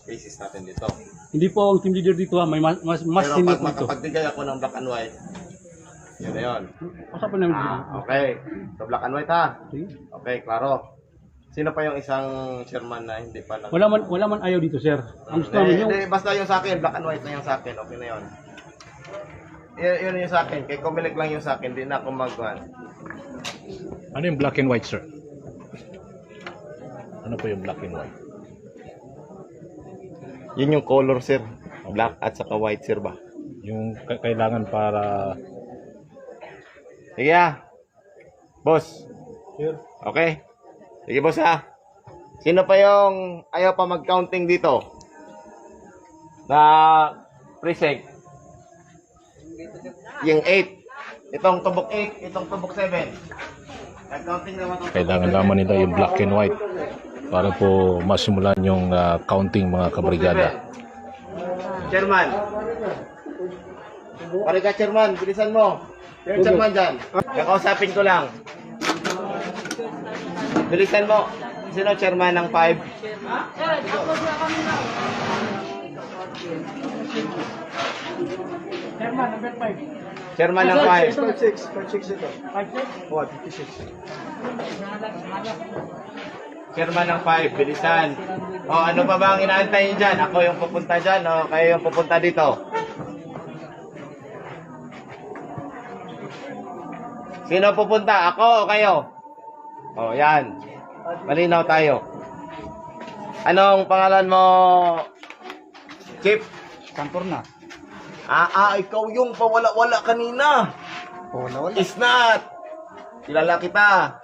cases natin dito. Hindi po ang team leader dito ha, may mas Pero senior pag po ito. makapagbigay ako ng black and white, yun na yun. Usapan namin dito. Okay. So black and white ha. Sige. Okay, klaro. Sino pa yung isang chairman na hindi pa Wala man ayaw dito, sir. Ang gusto namin yung... Hindi, basta yung sa akin, black and white na yung sa akin, okay na yun. Yun yung sa akin, kay Comelec lang yung sa akin, di na ako Ano yung black and white, sir? Ano po yung black and white? Yun yung color, sir. Black at saka white, sir ba? Yung kailangan para... Sige boss. Sir. Okay? Sige boss ha. Sino pa yung ayaw pa mag-counting dito? Na precinct? Yung 8. Itong tubok 8, itong tubok 7. Nag-counting naman itong Kailangan naman nila yung black and white para po masimulan yung counting mga kabrigada. Chairman. Pare ka chairman, bilisan mo. Yung chairman dyan. Kakausapin ko lang. Bilisan mo. Sino chairman ng 5? Chairman, number 5. Chairman ng 5. 56 ito. 56? Oh, 56. Chairman ng 5, bilisan. O, ano pa ba ang inaantay niyo dyan? Ako yung pupunta dyan o kayo yung pupunta dito? Sino pupunta? Ako o kayo? O, yan. Malinaw tayo. Anong pangalan mo, Chief? Sampurna. Ikaw yung pawala-wala kanina. Wala. Is not. Kilala kita.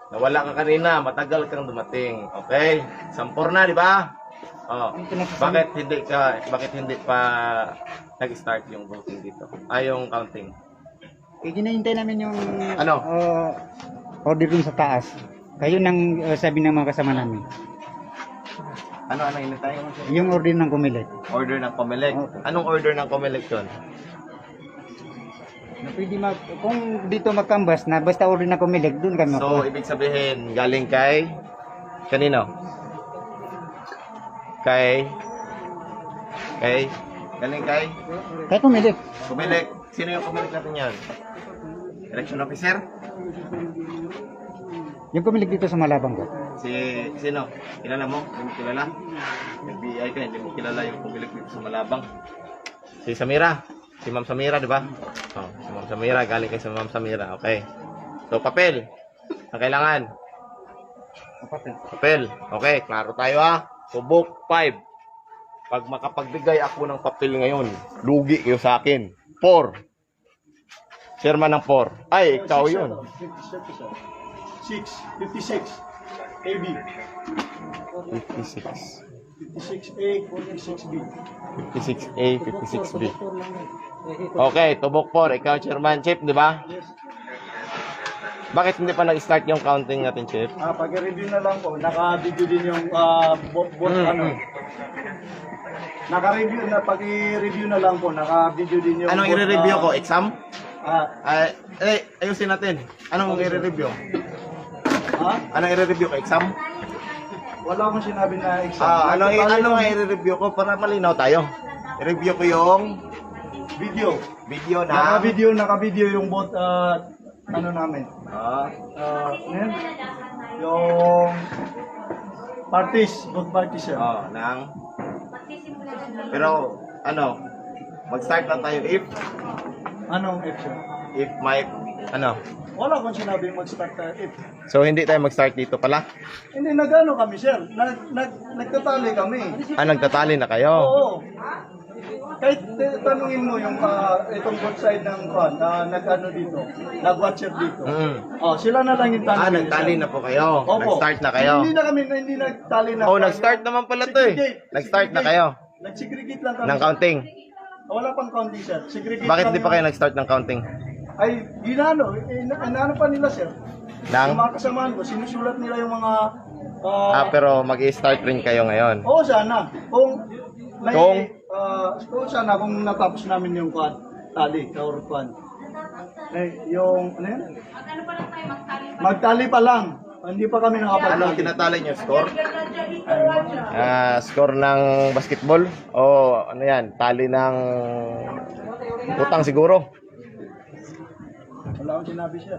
Nawala ka kanina, matagal kang dumating. Okay? Sampor na, di ba? Oh. Bakit hindi pa nag-start yung voting dito? Yung counting. Hinahintay namin yung Ano? order dun sa taas. Kayo nang sabi ng mga kasama namin. Ano hinintay? Yung order ng Comelec. Order ng Comelec. Opo. Anong order ng Comelec yun? Na pwede kung dito magkambas na basta order ng Comelec, dun kami So, makuha. ibig sabihin, galing kay kanino? Galing kay Kaya Comelec. Comelec. Sino yung Comelec natin yan? Election officer? Yung Comelec dito sa Malabang ko. Sino? Kilala mo? Hindi mo kilala? FBI ka, hindi mo kilala yung Comelec dito sa Malabang. Si Samira. Si Ma'am Samira, di ba? Oh, si Ma'am Samira, galing kay sa Ma'am Samira. Okay. So, papel. Ang kailangan? Papel. Okay, klaro tayo ha. Subok 5. Pag makapagbigay ako ng papel ngayon, lugi kayo sa akin. 4. Chairman ng 4. Ay, ikaw yun. 56. AB. 56. 56A, 56B. 56A, 56B. Okay, tubok 4. Ikaw, Chairman. Chief, di ba? Bakit hindi pa nag-start yung counting natin, Chief? Pag-review na lang po, naka-video din yung naka-review na, pag-i-review na lang po, naka-video din yung Anong i-review ko? Exam? Ah, Ayusin natin. Anong i-review? ha? Anong i-review ko? Exam? Wala akong sinabi na exam. Ano nga i-review ko para malinaw tayo? I-review ko yung Video. video na... Naka-video yung bot, ano namin. Ano yan? Yung parties, both parties yan. Pero, mag-start na tayo Anong action? if my, Wala akong sinabi mag-start tayo. So, hindi tayo mag-start dito pala? Hindi, nag-ano kami, sir. Nagtatali kami. Nagtatali na kayo? Oo. Kahit tanungin mo yung itong both side ng fan na nag-ano dito, nag-watcher dito. Sila na lang yung tanungin. Nagtali na po kayo? Opo. Nag-start na kayo? Hindi nagtali na. Nag-start naman pala to eh. Segregate. Nag-start na kayo? Nag-segregate lang kami. Ng counting? Wala pang counting, sir. Segregate Bakit lang di pa kayo nag-start ng counting? Ay, ginano. Inaano pa nila, sir. Nang? Yung mga kasamahan ko, sinusulat nila yung mga... Pero mag-i-start rin kayo ngayon? Oo, sana. Kung Kung sana kung natapos namin yung tali, or yung, ano yan? Magtali pa lang. Hindi pa kami nakapag- Anong tinatali nyo? Score? Score ng basketball? O ano yan? Tali ng utang siguro? Wala akong sinabi siya.